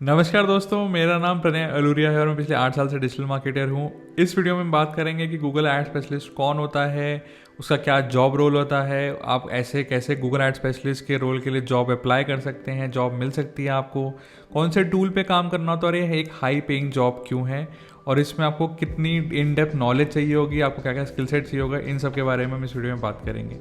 नमस्कार दोस्तों, मेरा नाम प्रणय अलूरिया है और मैं पिछले 8 साल से डिजिटल मार्केटर हूँ। इस वीडियो में हम बात करेंगे कि गूगल एड स्पेशलिस्ट कौन होता है, उसका क्या जॉब रोल होता है, आप ऐसे कैसे गूगल एड स्पेशलिस्ट के रोल के लिए जॉब अप्लाई कर सकते हैं, जॉब मिल सकती है आपको, कौन से टूल पे काम करना होता है और ये एक हाई पेइंग जॉब क्यों है और इसमें आपको कितनी इन डेप्थ नॉलेज चाहिए होगी, आपको क्या क्या स्किल सेट चाहिए होगा, इन सब के बारे में हम इस वीडियो में बात करेंगे।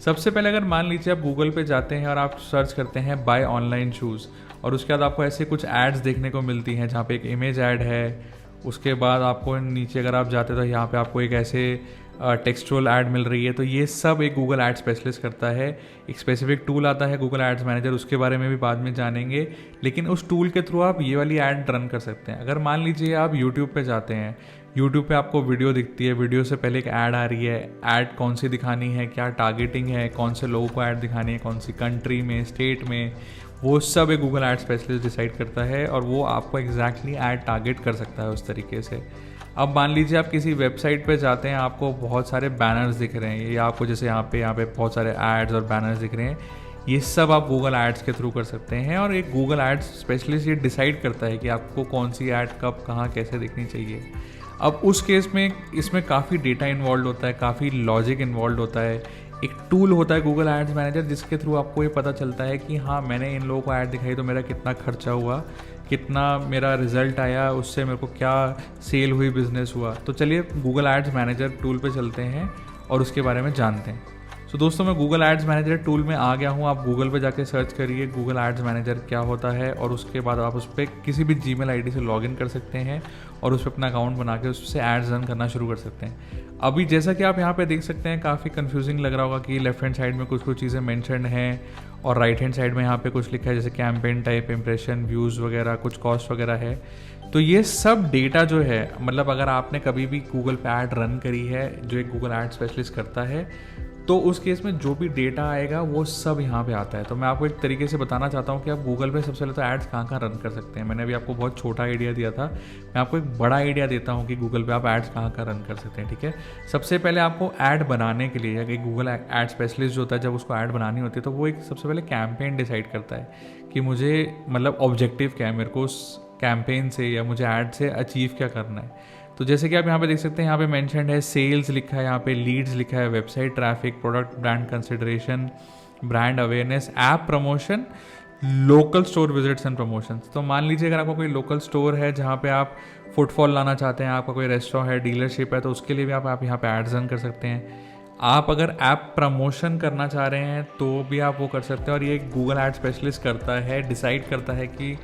सबसे पहले अगर मान लीजिए आप गूगल पे जाते हैं और आप सर्च करते हैं बाय ऑनलाइन शूज़ और उसके बाद आपको ऐसे कुछ एड्स देखने को मिलती हैं जहाँ पे एक इमेज ऐड है। उसके बाद आपको नीचे अगर आप जाते तो यहाँ पे आपको एक ऐसे टेक्सचुअल ऐड मिल रही है। तो ये सब एक गूगल एड स्पेशलिस्ट करता है। एक स्पेसिफिक टूल आता है गूगल एड्स मैनेजर, उसके बारे में भी बाद में जानेंगे। लेकिन उस टूल के थ्रू आप ये वाली ऐड रन कर सकते हैं। अगर मान लीजिए आप यूट्यूब पे जाते हैं, यूट्यूब पे आपको वीडियो दिखती है, वीडियो से पहले एक ऐड आ रही है। ऐड कौन सी दिखानी है, क्या टारगेटिंग है, कौन से लोगों को ऐड दिखानी है, कौन सी कंट्री में, स्टेट में, वो सब एक गूगल एड स्पेशलिस्ट डिसाइड करता है और वो आपको एग्जैक्टली ऐड टारगेट कर सकता है उस तरीके से। अब मान लीजिए आप किसी वेबसाइट पे जाते हैं, आपको बहुत सारे बैनर्स दिख रहे हैं, या आपको जैसे यहाँ पे बहुत सारे एड्स और बैनर्स दिख रहे हैं, ये सब आप गूगल एड्स के थ्रू कर सकते हैं। और एक गूगल एड्स स्पेशलिस्ट ये डिसाइड करता है कि आपको कौन सी ऐड कब कहाँ कैसे दिखनी चाहिए। अब उस केस में इसमें काफ़ी डेटा इन्वॉल्व होता है, काफ़ी लॉजिक इन्वॉल्व होता है। एक टूल होता है गूगल एड्स मैनेजर जिसके थ्रू आपको ये पता चलता है कि हाँ, मैंने इन लोगों को ऐड दिखाई तो मेरा कितना खर्चा हुआ, कितना मेरा रिजल्ट आया, उससे मेरे को क्या सेल हुई, बिजनेस हुआ। तो चलिए गूगल एड्स मैनेजर टूल पे चलते हैं और उसके बारे में जानते हैं। तो दोस्तों, मैं गूगल एड्स मैनेजर टूल में आ गया हूँ। आप गूगल पे जाके सर्च करिए गूगल एड्स मैनेजर क्या होता है और उसके बाद आप उस पर किसी भी जीमेल आईडी से लॉगिन कर सकते हैं और उस पर अपना अकाउंट बना के उससे एड्स रन करना शुरू कर सकते हैं। अभी जैसा कि आप यहाँ पे देख सकते हैं, काफ़ी कंफ्यूजिंग लग रहा होगा कि लेफ्ट हैंड साइड में कुछ कुछ चीज़ें मेंशन हैं और राइट हैंड साइड में यहाँ पे कुछ लिखा है जैसे कैंपेन टाइप, इंप्रेशन, व्यूज़ वगैरह, कुछ कॉस्ट वगैरह है। तो ये सब डेटा जो है, मतलब अगर आपने कभी भी गूगल पे ऐड रन करी है जो एक गूगल एड स्पेशलिस्ट करता है, तो उस केस में जो भी डेटा आएगा वो सब यहाँ पे आता है। तो मैं आपको एक तरीके से बताना चाहता हूँ कि आप गूगल पे सबसे पहले तो एड्स कहाँ कहाँ रन कर सकते हैं। मैंने अभी आपको बहुत छोटा आइडिया दिया था, मैं आपको एक बड़ा आइडिया देता हूँ कि गूगल पे आप एड्स कहाँ कहाँ रन कर सकते हैं। ठीक है, सबसे पहले आपको ऐड बनाने के लिए, या कि गूगल एड स्पेशलिस्ट जो होता है, जब उसको ऐड बनानी होती है तो वो एक सबसे पहले कैंपेन डिसाइड करता है कि मुझे मतलब ऑब्जेक्टिव क्या है, मेरे को उस कैंपेन से या मुझे ऐड से अचीव क्या करना है। तो जैसे कि आप यहाँ पे देख सकते हैं, यहाँ पे मेंशन्ड है सेल्स लिखा है, यहाँ पे लीड्स लिखा है, website traffic, product brand consideration, brand awareness, app promotion, local store visits and promotions. तो मान लीजिए अगर आपका कोई लोकल स्टोर है जहाँ पे आप फुटफॉल लाना चाहते हैं, आपका कोई रेस्टोरेंट है, डीलरशिप है, तो उसके लिए भी आप यहाँ पे एड्स रन कर सकते हैं। आप अगर ऐप प्रमोशन करना चाह रहे हैं तो भी आप वो कर सकते हैं और ये गूगल एड स्पेशलिस्ट करता है, डिसाइड करता है कि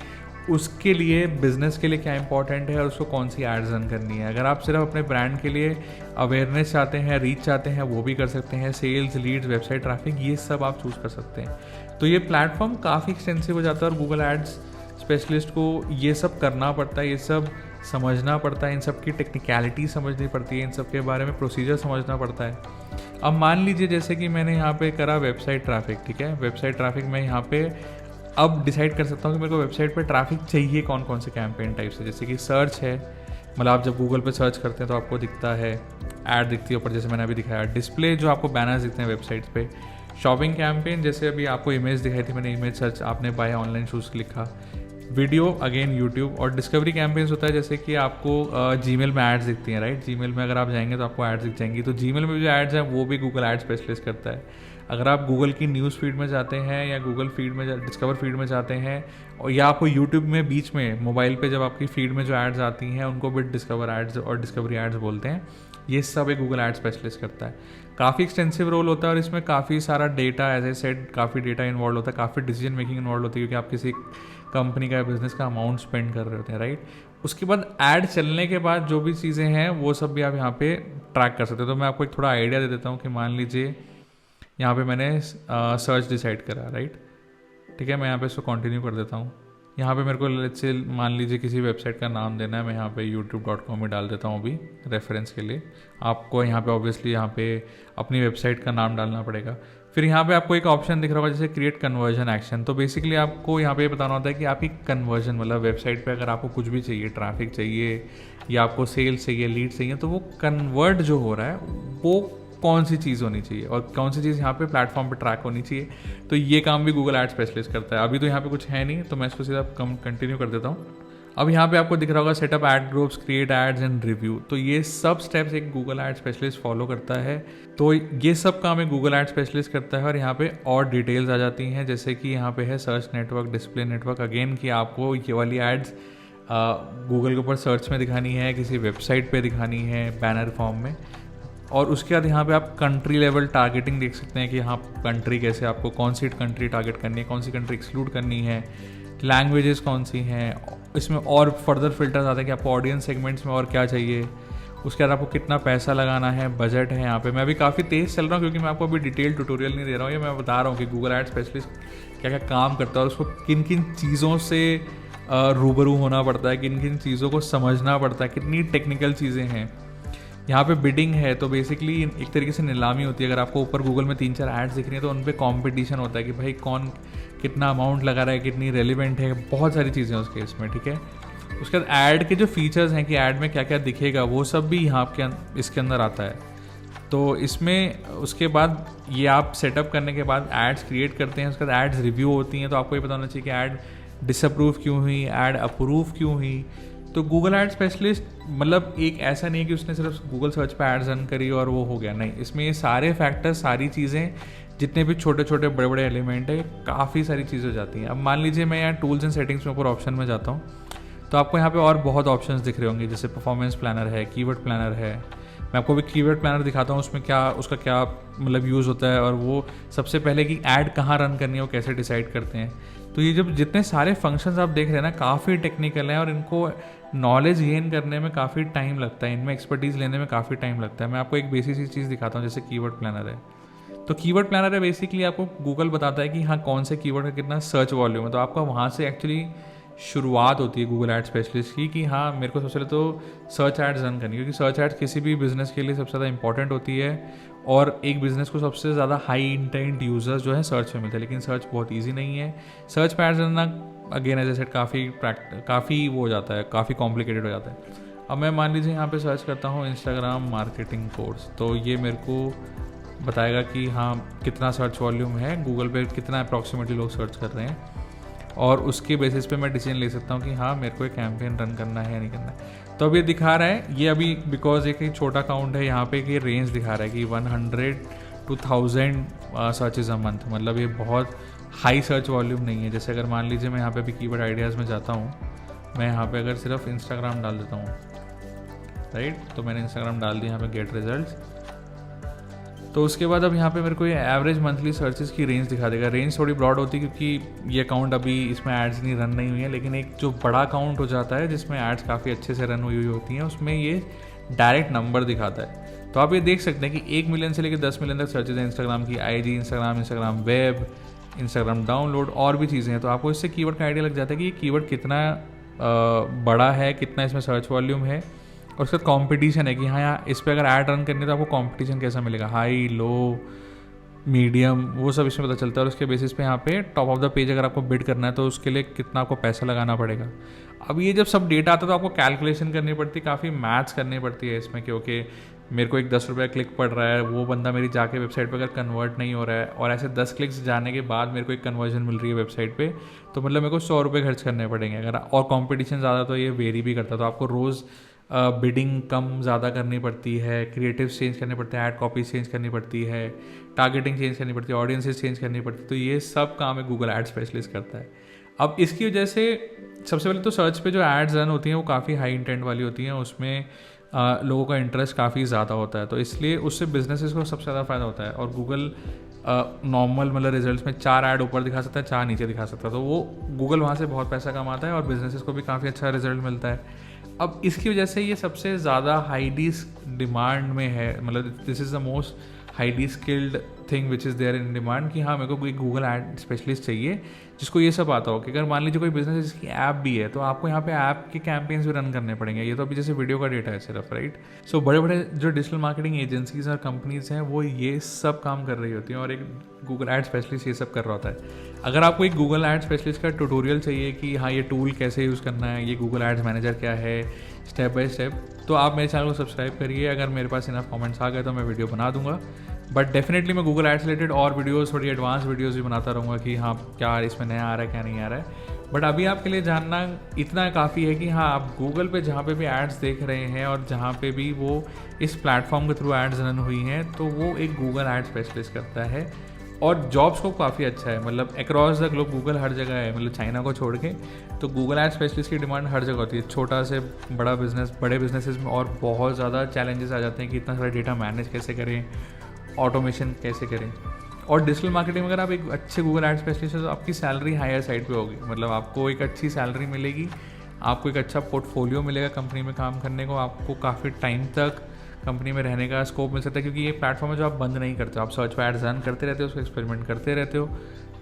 उसके लिए बिजनेस के लिए क्या इंपॉर्टेंट है और उसको कौन सी एड्स रन करनी है। अगर आप सिर्फ अपने ब्रांड के लिए अवेयरनेस चाहते हैं, रीच चाहते हैं, वो भी कर सकते हैं। सेल्स, लीड्स, वेबसाइट ट्रैफिक, ये सब आप चूज़ कर सकते हैं। तो ये प्लेटफॉर्म काफ़ी एक्सटेंसिव हो जाता है और गूगल एड्स स्पेशलिस्ट को ये सब करना पड़ता है, ये सब समझना पड़ता है, इन सब की टेक्निकलिटी समझनी पड़ती है, इन सब के बारे में प्रोसीजर समझना पड़ता है। अब मान लीजिए जैसे कि मैंने यहाँ पे करा वेबसाइट ट्रैफिक। ठीक है, वेबसाइट ट्रैफिक में यहाँ पे अब डिसाइड कर सकता हूँ कि मेरे को वेबसाइट पे ट्रैफिक चाहिए कौन कौन से कैंपेन टाइप से। जैसे कि सर्च है, मतलब आप जब गूगल पे सर्च करते हैं तो आपको दिखता है, ऐड दिखती है ऊपर, जैसे मैंने अभी दिखाया। डिस्प्ले जो आपको बैनर्स दिखते हैं वेबसाइट्स पे। शॉपिंग कैंपेन, जैसे अभी आपको इमेज दिखाई थी, मैंने इमेज सर्च, आपने बाय ऑनलाइन शूज़ लिखा। Video, again YouTube. और डिस्कवरी कैंपेन्स होता है जैसे कि आपको जीमेल में एड्स दिखती हैं, राइट। जीमेल में अगर आप जाएंगे तो आपको एड्स दिख जाएंगी, तो जीमेल में जो एड्स हैं वो भी गूगल एड स्पेशलिस्ट करता है। अगर आप गूगल की न्यूज़ फीड में जाते हैं या गूगल फीड में डिस्कवर फीड में जाते हैं, और या आपको यूट्यूब में बीच में मोबाइल पे जब आपकी फीड में जो एड्स आती हैं उनको भी डिस्कवर एड्स और डिस्कवरी एड्स बोलते हैं। ये सब एक गूगल एड स्पेशलिस्ट करता है। काफ़ी एक्सटेंसिव रोल होता है और इसमें काफ़ी सारा डेटा, एज ए सेड, काफ़ी डेटा इन्वॉल्व होता है, काफ़ी डिसीजन मेकिंग इन्वॉल्व होती है, क्योंकि आप किसी कंपनी का, बिजनेस का अमाउंट स्पेंड कर रहे होते हैं, राइट। उसके बाद ऐड चलने के बाद जो भी चीज़ें हैं वो सब भी आप यहाँ पे ट्रैक कर सकते हो। तो मैं आपको एक थोड़ा आइडिया दे देता हूँ कि मान लीजिए यहाँ पे मैंने सर्च डिसाइड करा, राइट। ठीक है, मैं यहाँ पे इसको कंटिन्यू कर देता हूँ। यहाँ पे मेरे को लेट्स से मान लीजिए किसी वेबसाइट का नाम देना है, मैं यहाँ पे youtube.com में डाल देता हूँ अभी रेफरेंस के लिए। आपको यहाँ पे ऑब्वियसली यहाँ पे अपनी वेबसाइट का नाम डालना पड़ेगा। फिर यहाँ पे आपको एक ऑप्शन दिख रहा होगा जैसे क्रिएट कन्वर्जन एक्शन। तो बेसिकली आपको यहाँ पे बताना होता है कि आपकी कन्वर्जन, मतलब वेबसाइट पे अगर आपको कुछ भी चाहिए, ट्रैफिक चाहिए या आपको सेल्स चाहिए, लीड चाहिए, तो वो कन्वर्ट जो हो रहा है वो कौन सी चीज़ होनी चाहिए और कौन सी चीज़ यहाँ पे प्लेटफॉर्म पे ट्रैक होनी चाहिए। तो ये काम भी गूगल एड स्पेशलिस्ट करता है। अभी तो यहाँ पे कुछ है नहीं, तो मैं इसको सीधा कंटिन्यू कर देता हूँ। अब यहाँ पे आपको दिख रहा होगा setup ad groups, create ads and review. तो ये सब स्टेप्स एक गूगल एड स्पेशलिस्ट फॉलो करता है। तो ये सब काम एक गूगल एड स्पेशलिस्ट करता है। और यहाँ पे और डिटेल्स आ जाती हैं, जैसे कि यहाँ पे है search network, display network. Again कि आपको ये वाली एड्स गूगल के ऊपर सर्च में दिखानी है, किसी वेबसाइट पे दिखानी है बैनर फॉर्म में। और उसके बाद यहाँ पे आप कंट्री लेवल टारगेटिंग देख सकते हैं कि यहाँ कंट्री कैसे, आपको कौन सी कंट्री टारगेट करनी है, कौन सी कंट्री एक्सक्लूड करनी है, लैंग्वेजेस कौन सी हैं। इसमें और फर्दर फिल्टर्स आते हैं कि आपको ऑडियंस सेगमेंट्स में और क्या चाहिए। उसके बाद आपको कितना पैसा लगाना है, बजट है। यहाँ पे मैं अभी काफ़ी तेज़ चल रहा हूँ क्योंकि मैं आपको अभी डिटेल ट्यूटोरियल नहीं दे रहा हूँ, ये मैं बता रहा हूँ कि गूगल एड स्पेशलिस्ट क्या क्या काम करता है और उसको किन किन चीज़ों से रूबरू होना पड़ता है, किन किन चीज़ों को समझना पड़ता है, कितनी टेक्निकल चीज़ें हैं। यहाँ पे बिडिंग है, तो बेसिकली एक तरीके से नीलामी होती है। अगर आपको ऊपर गूगल में 3-4 एड्स दिख रही हैं तो उन पर कॉम्पिटिशन होता है कि भाई कौन कितना अमाउंट लगा रहा है, कितनी रेलिवेंट है, बहुत सारी चीज़ें उस केस में, ठीक है। उसके बाद ऐड के जो फीचर्स हैं कि ऐड में क्या क्या दिखेगा, वो सब भी यहाँ के इसके अंदर आता है। तो इसमें उसके बाद ये आप सेटअप करने के बाद एड्स क्रिएट करते हैं, उसके बाद एड्स रिव्यू होती हैं। तो आपको ये पता होना चाहिए कि ऐड डिसअप्रूव क्यों हुई, ऐड अप्रूव क्यों हुई। तो गूगल एड स्पेशलिस्ट मतलब एक ऐसा नहीं है कि उसने सिर्फ गूगल सर्च पे एड्स रन करी और वो हो गया, नहीं। इसमें ये सारे फैक्टर्स, सारी चीज़ें, जितने भी छोटे छोटे बड़े बड़े एलिमेंट है, काफ़ी सारी चीज़ें हो जाती हैं। अब मान लीजिए मैं यहाँ टूल्स एंड सेटिंग्स में ऊपर ऑप्शन में जाता हूँ, तो आपको यहाँ पे और बहुत ऑप्शंस दिख रहे होंगे, जैसे परफॉर्मेंस प्लानर है, कीवर्ड प्लानर है। मैं आपको भी कीवर्ड प्लानर दिखाता हूँ, उसमें क्या उसका क्या मतलब यूज़ होता है, और वो सबसे पहले कि ऐड कहाँ रन करनी है वो कैसे डिसाइड करते हैं। तो ये जब जितने सारे फंक्शंस आप देख रहे हैं ना, काफ़ी टेक्निकल हैं और इनको नॉलेज गेन करने में काफ़ी टाइम लगता है, इनमें एक्सपर्टीज़ लेने में काफ़ी टाइम लगता है। मैं आपको एक बेसिक सी चीज़ दिखाता हूँ, जैसे कीवर्ड प्लानर है। तो कीवर्ड प्लानर है बेसिकली आपको गूगल बताता है कि हाँ कौन से कीवर्ड का कितना सर्च वॉल्यूम है। तो आपका वहाँ से एक्चुअली शुरुआत होती है गूगल एड स्पेशलिस्ट की, कि हाँ मेरे को सबसे पहले तो सर्च एड्स रन करनी है, क्योंकि सर्च एड्स किसी भी बिजनेस के लिए सबसे ज़्यादा इंपॉर्टेंट होती है। और एक बिज़नेस को सबसे ज़्यादा हाई इंटेंट यूज़र्स जो है सर्च में मिलते हैं, लेकिन सर्च बहुत ईजी नहीं है। सर्च पे ads run again as a set काफ़ी वो हो जाता है, काफ़ी कॉम्प्लिकेटेड हो जाता है। अब मैं मान लीजिए यहाँ पे सर्च करता हूँ इंस्टाग्राम मार्केटिंग कोर्स, तो ये मेरे को बताएगा कि हाँ कितना सर्च वॉल्यूम है, गूगल पे कितना अप्रॉक्सीमेटली लोग सर्च कर रहे हैं, और उसके बेसिस पे मैं डिसीजन ले सकता हूँ कि हाँ मेरे को एक कैंपेन रन करना है या नहीं करना है। तो अब ये दिखा रहा है, ये अभी बिकॉज एक छोटा अकाउंट है, यहाँ पे ये रेंज दिखा रहा है कि 100 to 1000 सर्चेज अ मंथ, मतलब ये बहुत हाई सर्च वॉल्यूम नहीं है। जैसे अगर मान लीजिए मैं यहाँ पे भी कीवर्ड आइडियाज़ में जाता हूँ, मैं यहाँ पे अगर सिर्फ इंस्टाग्राम डाल देता हूँ, राइट, तो मैंने इंस्टाग्राम डाल दिया यहाँ पे गेट रिजल्ट्स। तो उसके बाद अब यहाँ पे मेरे को ये एवरेज मंथली सर्चेस की रेंज दिखा देगा। रेंज थोड़ी ब्रॉड होती है क्योंकि ये अकाउंट अभी इसमें एड्स नहीं रन नहीं हुई है, लेकिन एक जो बड़ा अकाउंट हो जाता है जिसमें एड्स काफ़ी अच्छे से रन हुई होती हैं, उसमें ये डायरेक्ट नंबर दिखाता है। तो आप ये देख सकते हैं कि 1 मिलियन से लेकर 10 मिलियन तक सर्चेज हैं इंस्टाग्राम की, IG, Instagram web, Instagram download, और भी चीज़ें हैं। तो आपको इससे कीवर्ड का आइडिया लग जाता है कि ये कीवर्ड कितना बड़ा है, कितना इसमें सर्च वॉल्यूम है, और उसके बाद कॉम्पिटिशन है कि हाँ यहाँ इस पर अगर ऐड रन करनी है तो आपको कॉम्पिटिशन कैसा मिलेगा, हाई, लो, मीडियम, वो सब इसमें पता चलता है। और उसके बेसिस पे यहाँ पे टॉप ऑफ द पेज अगर आपको बिड करना है तो उसके लिए कितना आपको पैसा लगाना पड़ेगा। अब ये जब सब डेटा आता है तो आपको कैलकुलेशन करनी पड़ती है, काफ़ी मैथ्स करनी पड़ती है इसमें, क्योंकि मेरे को एक 10 रुपये क्लिक पड़ रहा है, वो बंदा मेरी जाके वेबसाइट पर अगर कन्वर्ट नहीं हो रहा है, और ऐसे 10 क्लिक्स जाने के बाद मेरे को एक कन्वर्जन मिल रही है वेबसाइट पे, तो मतलब मेरे को 100 रुपये खर्च करने पड़ेंगे अगर। और कॉम्पिटिशन ज़्यादा तो ये वेरी भी करता है, तो आपको रोज़ बिडिंग कम ज़्यादा करनी पड़ती है, क्रिएटिव चेंज करने पड़ते हैं, ऐड कॉपीज चेंज करनी पड़ती है, टारगेटिंग चेंज करनी पड़ती है, ऑडियंसेस चेंज करनी पड़ती है। तो ये सब काम है गूगल एड स्पेशलिस्ट करता है। अब इसकी वजह से सबसे पहले तो सर्च पे जो एड्स रन होती हैं वो काफ़ी हाई इंटेंट वाली होती हैं, उसमें लोगों का इंटरेस्ट काफ़ी ज़्यादा होता है, तो इसलिए उससे बिजनेसेस को सबसे ज़्यादा फ़ायदा होता है। और गूगल नॉर्मल मतलब रिजल्ट्स में 4 ऐड ऊपर दिखा सकता है, 4 नीचे दिखा सकता है, तो वो गूगल वहाँ से बहुत पैसा कमाता है और बिजनेसेस को भी काफ़ी अच्छा रिजल्ट मिलता है। अब इसकी वजह से ये सबसे ज़्यादा हाईली डिमांड में है, मतलब this is the most highly skilled thing which is there in demand कि हाँ मेरे को कोई गूगल एड स्पेशलिस्ट चाहिए जिसको ये सब आता हो। कि अगर मान लीजिए कोई बिजनेस है जिसकी ऐप भी है तो आपको यहाँ पे ऐप के कैंपेन्स भी रन करने पड़ेंगे। ये तो अभी जैसे वीडियो का डेटा है सिर्फ, राइट। सो बड़े बड़े जो डिजिटल मार्केटिंग एजेंसीज और कंपनीज हैं वो ये सब काम कर रही होती हैं और एक गूगल एड स्पेशलिस्ट ये सब कर रहा होता है। अगर आपको एक गूगल एड स्पेशलिस्ट का ट्यूटोरियल चाहिए कि हाँ ये टूल कैसे यूज़ करना है, ये गूगल एड्स मैनेजर क्या है, स्टेप बाय स्टेप, तो आप मेरे चैनल को सब्सक्राइब करिए। अगर मेरे पास इनफ कमेंट्स आ गए तो मैं वीडियो बना दूंगा। बट डेफिनेटली मैं गूगल एड्स रिलेटेड और वीडियोस, थोड़ी एडवांस वीडियोस भी बनाता रहूँगा कि हाँ क्या इसमें नया आ रहा है क्या नहीं आ रहा है। बट अभी आपके लिए जानना इतना काफ़ी है कि हाँ आप गूगल पे जहाँ पे भी एड्स देख रहे हैं और जहाँ पे भी वो इस प्लेटफॉर्म के थ्रू एड्स रन हुई हैं तो वो एक गूगल एड स्पेशलिस्ट करता है। और जॉब स्कोप काफ़ी अच्छा है, मतलब अक्रॉस द ग्लोब गूगल हर जगह है, मतलब चाइना को छोड़ के। तो गूगल एड स्पेशलिस्ट की डिमांड हर जगह होती है, छोटा से बड़ा बिजनेस, बड़े बिजनेसेस में और बहुत ज़्यादा चैलेंजेस आ जाते हैं कि इतना सारा डेटा मैनेज कैसे करें, ऑटोमेशन कैसे करें। और डिजिटल मार्केटिंग में अगर आप एक अच्छे गूगल एड स्पेशलिस्ट है तो आपकी सैलरी हायर साइड पे होगी, मतलब आपको एक अच्छी सैलरी मिलेगी, आपको एक अच्छा पोर्टफोलियो मिलेगा कंपनी में काम करने को, आपको काफ़ी टाइम तक कंपनी में रहने का स्कोप मिल सकता है। क्योंकि ये प्लेटफॉर्म है जो आप बंद नहीं करते, आप सर्च पर एड्स रन करते रहते हो, उसको एक्सपेरिमेंट करते रहते हो।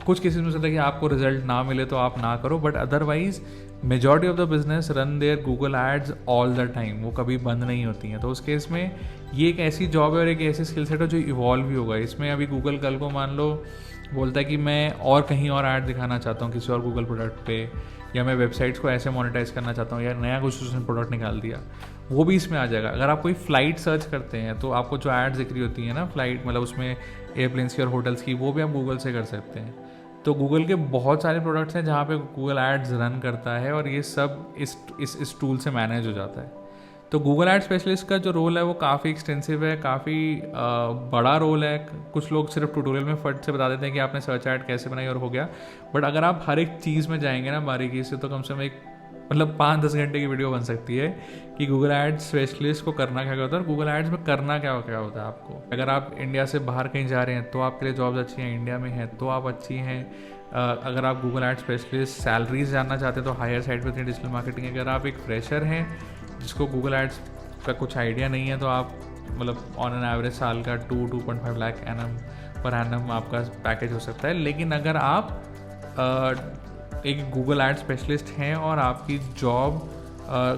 कुछ केसेस में सकता है कि आपको रिजल्ट ना मिले तो आप ना करो, but otherwise majority of the business run their Google ads all the time, वो कभी बंद नहीं होती हैं। तो उस केस में ये एक ऐसी जॉब है और एक ऐसी स्किल सेट है जो इवॉल्व भी होगा। इसमें अभी गूगल कल को मान लो बोलता है कि मैं और कहीं और ऐड दिखाना चाहता हूँ किसी और गूगल प्रोडक्ट पे, या मैं वेबसाइट्स को ऐसे मोनेटाइज करना चाहता हूँ, या नया कुछ उसने प्रोडक्ट निकाल दिया, वो भी इसमें आ जाएगा। अगर आप कोई फ़्लाइट सर्च करते हैं तो आपको जो एड्स दिख रही होती है ना फ्लाइट, मतलब उसमें एयरप्लेन्स की और होटल्स की, वो भी आप गूगल से कर सकते हैं। तो गूगल के बहुत सारे प्रोडक्ट्स हैं जहाँ पे गूगल एड्स रन करता है और ये सब इस टूल से मैनेज हो जाता है। तो गूगल एड स्पेशलिस्ट का जो रोल है वो काफ़ी एक्सटेंसिव है, काफ़ी बड़ा रोल है। कुछ लोग सिर्फ ट्यूटोरियल में फट से बता देते हैं कि आपने सर्च ऐड कैसे बनाई और हो गया, बट अगर आप हर एक चीज़ में जाएंगे ना बारीकी से तो कम से कम एक मतलब 5-10 घंटे की वीडियो बन सकती है कि गूगल एड स्पेशलिस्ट को करना क्या होता है और गूगल एड्स में करना क्या होता है आपको। अगर आप इंडिया से बाहर कहीं जा रहे हैं तो आपके लिए जॉब्स अच्छी हैं, इंडिया में हैं तो आप अच्छी हैं। अगर आप गूगल एड स्पेशलिस्ट सैलरीज जानना चाहते हैं तो हायर साइड पर डिजिटल मार्केटिंग। अगर आप एक फ्रेशर हैं जिसको गूगल एड्स का कुछ आइडिया नहीं है तो आप मतलब ऑन एन एवरेज साल का 2.5 लाख पर एनम आपका पैकेज हो सकता है। लेकिन अगर आप एक गूगल एड स्पेशलिस्ट हैं और आपकी जॉब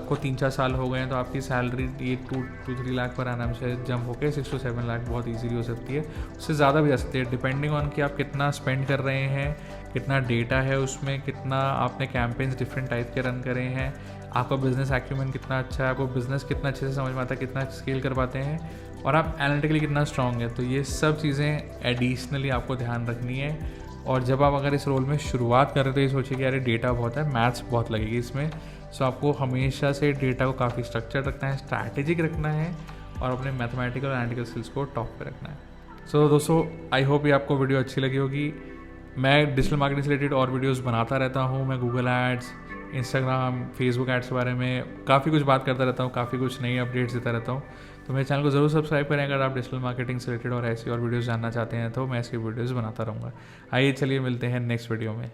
को 3-4 साल हो गए हैं तो आपकी सैलरी ये 2-3 लाख पर एनम से जंप होकर 6-7 लाख बहुत ईजीली हो सकती है, उससे ज़्यादा भी जा सकती है, डिपेंडिंग ऑन कि आप कितना स्पेंड कर रहे हैं, कितना डेटा है उसमें, कितना आपने कैंपेन्स डिफरेंट टाइप के रन करे हैं, आपका बिजनेस एक्यूमेंट कितना अच्छा है, आपको बिजनेस कितना अच्छे से समझ में आता है, कितना स्केल कर पाते हैं, और आप एनालिटिकली कितना स्ट्रांग है। तो ये सब चीज़ें एडिशनली आपको ध्यान रखनी है। और जब आप अगर इस रोल में शुरुआत कर रहे हो तो ये सोचिए कि यार डेटा बहुत है, मैथ्स बहुत लगेगी इसमें। सो आपको हमेशा से डेटा को काफ़ी स्ट्रक्चर रखना है, स्ट्रैटेजिक रखना है और अपने मैथमेटिकल और एनालिटिकल स्किल्स को टॉप पे रखना है। सो दोस्तों आई होप ये आपको वीडियो अच्छी लगी होगी। मैं डिजिटल मार्केटिंग से रिलेटेड और वीडियोस बनाता रहता हूँ। मैं Google ads, Instagram, Facebook ads के बारे में काफ़ी कुछ बात करता रहता हूँ, काफ़ी कुछ नई अपडेट्स देता रहता हूँ। तो मेरे चैनल को ज़रूर सब्सक्राइब करें अगर आप डिजिटल मार्केटिंग से रिलेटेड और ऐसी और वीडियोस जानना चाहते हैं तो मैं इसकी वीडियोस बनाता रहूँगा। आइए चलिए मिलते हैं नेक्स्ट वीडियो में।